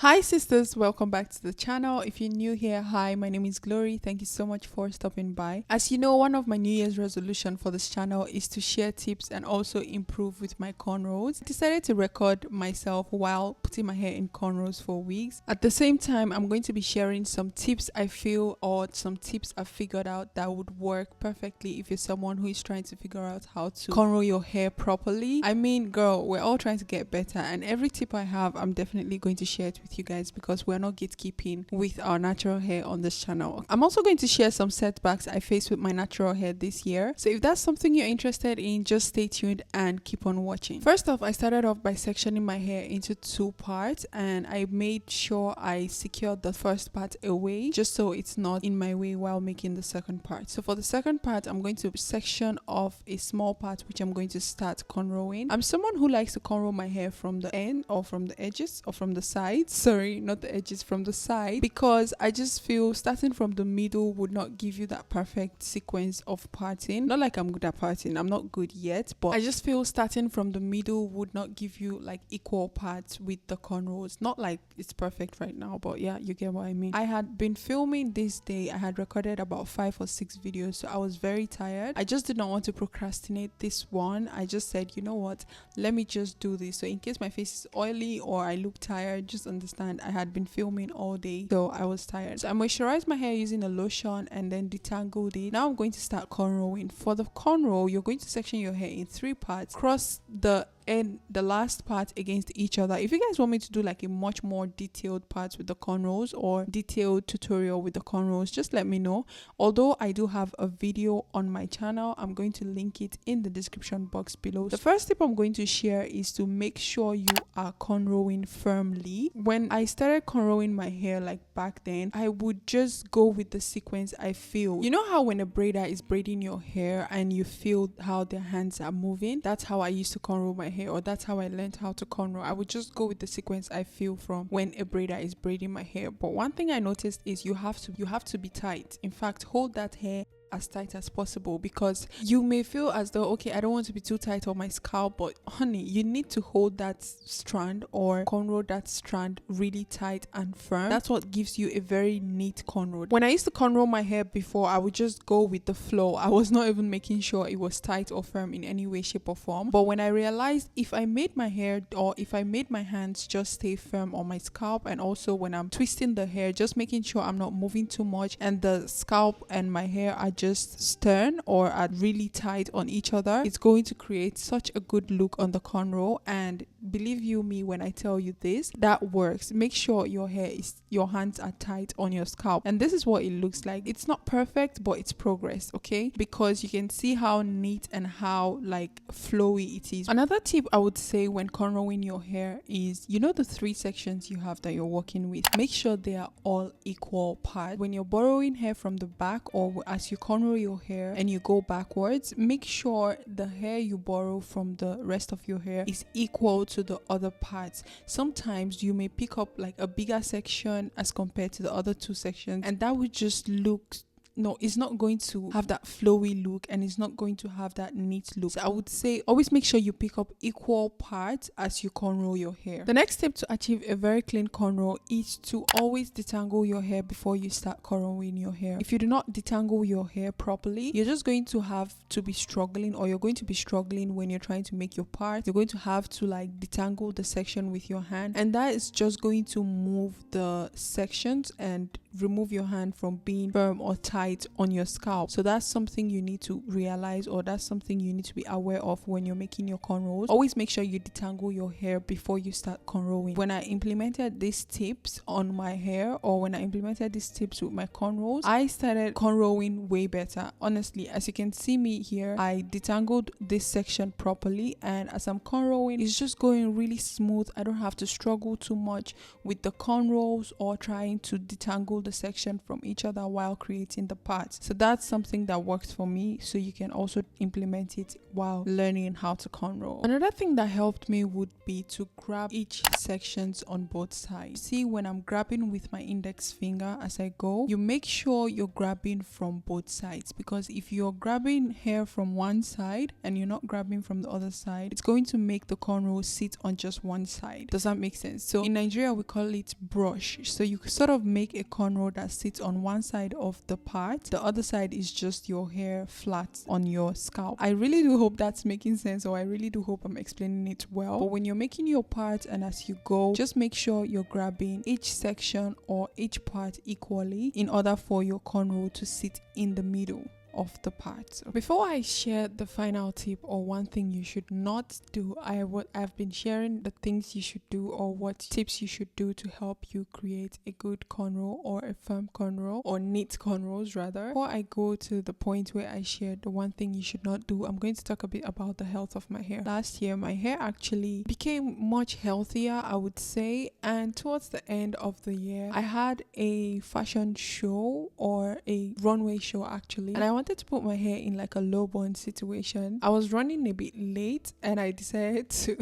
Hi sisters, welcome back to the channel. If you're new here, hi, my name is Glory. Thank you so much for stopping by. As you know, one of my New Year's resolution for this channel is to share tips and also improve with my cornrows. I decided to record myself while putting my hair in cornrows for wigs. At the same time, I'm going to be sharing some tips I feel or some tips I've figured out that would work perfectly if you're someone who is trying to figure out how to cornrow your hair properly. I mean, girl, we're all trying to get better, and every tip I have, I'm definitely going to share it with you guys because we're not gatekeeping with our natural hair on this channel. I'm also going to share some setbacks I faced with my natural hair this year. So if that's something you're interested in, just stay tuned and keep on watching. First off, I started off by sectioning my hair into two parts, and I made sure I secured the first part away just so it's not in my way while making the second part. So for the second part, I'm going to section off a small part which I'm going to start cornrowing. I'm someone who likes to cornrow my hair from the end or from the edges or from the sides. Sorry, not the edges, from the side, because I just feel starting from the middle would not give you that perfect sequence of parting. Not like I'm good at parting, I'm not good yet, but I just feel starting from the middle would not give you like equal parts with the cornrows. Not like it's perfect right now, but yeah, you get what I mean. I had been filming this day, I had recorded about 5 or 6 videos, so I was very tired. I just did not want to procrastinate this one. I just said, you know what, let me just do this. So in case my face is oily or I look tired, just understand I had been filming all day, so I was tired. So I moisturized my hair using a lotion and then detangled it. Now I'm going to start cornrowing. For the cornrow, you're going to section your hair in 3 parts, cross the and the last part against each other. If you guys want me to do like a much more detailed part with the cornrows or detailed tutorial with the cornrows, just let me know. Although I do have a video on my channel, I'm going to link it in the description box below. The first tip I'm going to share is to make sure you are cornrowing firmly. When I started cornrowing my hair like back then, I would just go with the sequence I feel. You know how when a braider is braiding your hair and you feel how their hands are moving? That's how I used to cornrow my hair, or that's how I learned how to cornrow. I would just go with the sequence I feel from when a braider is braiding my hair. But one thing I noticed is you have to be tight. In fact, hold that hair as tight as possible, because you may feel as though, okay, I don't want to be too tight on my scalp, but honey, you need to hold that strand or cornrow that strand really tight and firm. That's what gives you a very neat cornrow. When I used to cornrow my hair before, I would just go with the flow. I was not even making sure it was tight or firm in any way, shape or form. But when I realized if I made my hair or if I made my hands just stay firm on my scalp, and also when I'm twisting the hair, just making sure I'm not moving too much and the scalp and my hair are just stern or are really tight on each other, it's going to create such a good look on the cornrow. And believe you me when I tell you this, that works. Make sure your hands are tight on your scalp, and this is what it looks like. It's not perfect, but it's progress, okay? Because you can see how neat and how like flowy it is. Another tip I would say when cornrowing your hair is, you know, the 3 sections you have that you're working with, make sure they are all equal parts. When you're borrowing hair from the back or as you cornrow your hair and you go backwards, make sure the hair you borrow from the rest of your hair is equal to the other parts. Sometimes you may pick up like a bigger section as compared to the other 2 sections, and that would just look, no, it's not going to have that flowy look and it's not going to have that neat look. So I would say always make sure you pick up equal parts as you cornrow your hair. The next step to achieve a very clean cornrow is to always detangle your hair before you start cornrowing your hair. If you do not detangle your hair properly, you're just going to have to be struggling, or you're going to be struggling when you're trying to make your part. You're going to have to like detangle the section with your hand, and that is just going to move the sections and remove your hand from being firm or tight on your scalp. So that's something you need to realize, or that's something you need to be aware of when you're making your cornrows. Always make sure you detangle your hair before you start cornrowing. When I implemented these tips on my hair, or when I implemented these tips with my cornrows, I started cornrowing way better. Honestly, as you can see me here, I detangled this section properly, and as I'm cornrowing, it's just going really smooth. I don't have to struggle too much with the cornrows or trying to detangle the section from each other while creating the parts. So that's something that works for me, so you can also implement it while learning how to cornrow. Another thing that helped me would be to grab each sections on both sides. See, when I'm grabbing with my index finger as I go, you make sure you're grabbing from both sides, because if you're grabbing hair from one side and you're not grabbing from the other side, it's going to make the cornrow sit on just one side. Does that make sense? So in Nigeria we call it brush. So you sort of make a cornrow that sits on one side of the part, the other side is just your hair flat on your scalp. I really do hope that's making sense, or I really do hope I'm explaining it well. But when you're making your part and as you go, just make sure you're grabbing each section or each part equally in order for your cornrow to sit in the middle of the parts. Before I share the final tip or one thing you should not do, I've been sharing the things you should do or what tips you should do to help you create a good cornrow or a firm cornrow or neat cornrows rather. Before I go to the point where I share the one thing you should not do, I'm going to talk a bit about the health of my hair. Last year my hair actually became much healthier, I would say, and towards the end of the year I had a fashion show or a runway show actually, and I wanted to put my hair in like a low bun situation. I was running a bit late and I decided to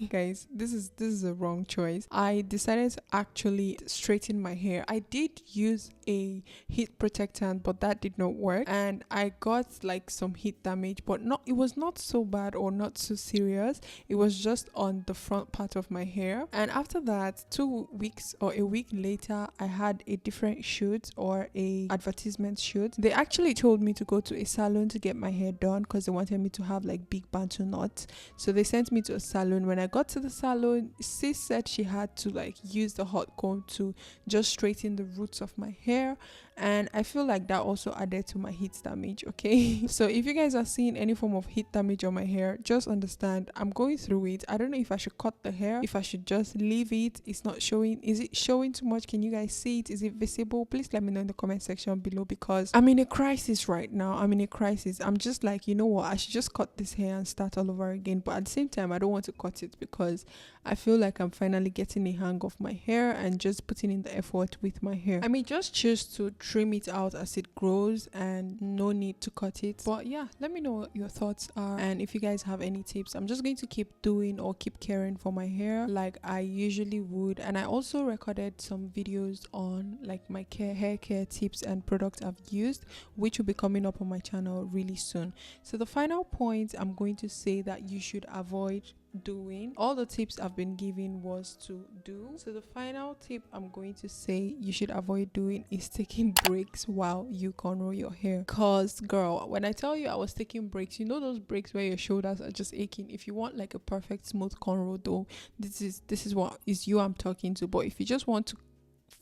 guys, this is a wrong choice. I decided to actually straighten my hair. I did use a heat protectant, but that did not work, and I got like some heat damage, but it was not so bad or not so serious. It was just on the front part of my hair. And after that, 2 weeks or a week later, I had a different shoot or a advertisement shoot. They actually told me to go to a salon to get my hair done because they wanted me to have like big bantu knots. So they sent me to a salon. When I got to the salon, sis said she had to like use the hot comb to just straighten the roots of my hair, and I feel like that also added to my heat damage. Okay, so if you guys are seeing any form of heat damage on my hair, just understand I'm going through it. I don't know if I should cut the hair, if I should just leave it. It's not showing. Is it showing too much? Can you guys see it? Is it visible? Please let me know in the comment section below, because I'm in a crisis right now. I'm in a crisis. I'm just like, you know what, I should just cut this hair and start all over again. But at the same time, I don't want to cut it because I feel like I'm finally getting a hang of my hair and just putting in the effort with my hair. I may just choose to trim it out as it grows and no need to cut it. But yeah, let me know what your thoughts are, and if you guys have any tips. I'm just going to keep doing or keep caring for my hair like I usually would. And I also recorded some videos on like my hair care tips and products I've used, which will be coming up on my channel really soon. So the final point I'm going to say that you should avoid doing, all the tips I've been giving was to do. So the final tip I'm going to say you should avoid doing is taking breaks while you cornrow your hair. Cause girl, when I tell you I was taking breaks, you know those breaks where your shoulders are just aching. If you want like a perfect smooth cornrow though, this is what is you I'm talking to. But if you just want to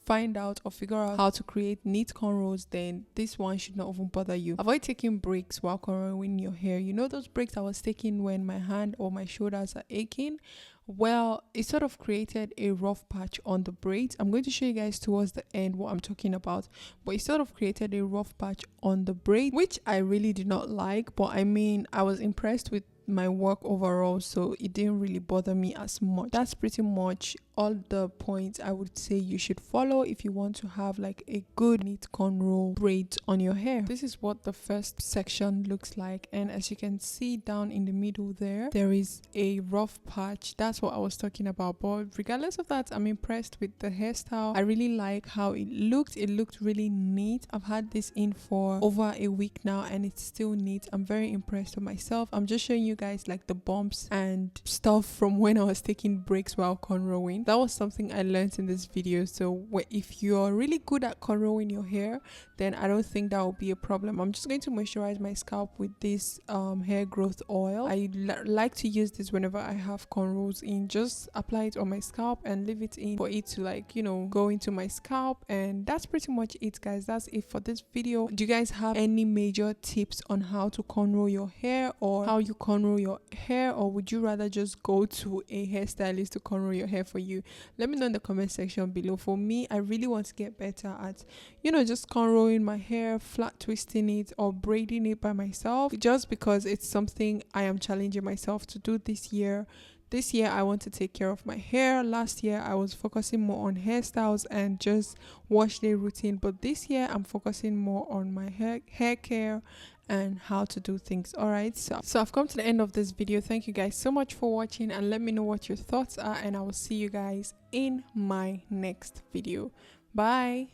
find out or figure out how to create neat cornrows, then this one should not even bother you. Avoid taking breaks while cornrowing your hair. You know those breaks I was taking when my hand or my shoulders are aching? Well, it sort of created a rough patch on the braids. I'm going to show you guys towards the end what I'm talking about, but it sort of created a rough patch on the braid, which I really did not like. But I mean, I was impressed with my work overall, so it didn't really bother me as much. That's pretty much all the points I would say you should follow if you want to have like a good neat cornrow braids on your hair. This is what the first section looks like, and as you can see down in the middle there is a rough patch. That's what I was talking about. But regardless of that, I'm impressed with the hairstyle. I really like how it looked really neat. I've had this in for over a week now and it's still neat. I'm very impressed with myself. I'm just showing you guys like the bumps and stuff from when I was taking breaks while cornrowing. That was something I learned in this video. So if you're really good at cornrowing your hair, then I don't think that will be a problem. I'm just going to moisturize my scalp with this hair growth oil. I like to use this whenever I have cornrows in. Just apply it on my scalp and leave it in for it to like, you know, go into my scalp. And that's pretty much it, guys. That's it for this video. Do you guys have any major tips on how to cornrow your hair or how you cornrow your hair, or would you rather just go to a hairstylist to cornrow your hair for you? Let me know in the comment section below. For me, I really want to get better at, you know, just cornrowing my hair, flat twisting it or braiding it by myself, just because it's something I am challenging myself to do this year. this year I want to take care of my hair. Last year I was focusing more on hairstyles and just wash day routine, but this year I'm focusing more on my hair care and how to do things. All right, so I've come to the end of this video. Thank you guys so much for watching, and let me know what your thoughts are, and I will see you guys in my next video. Bye.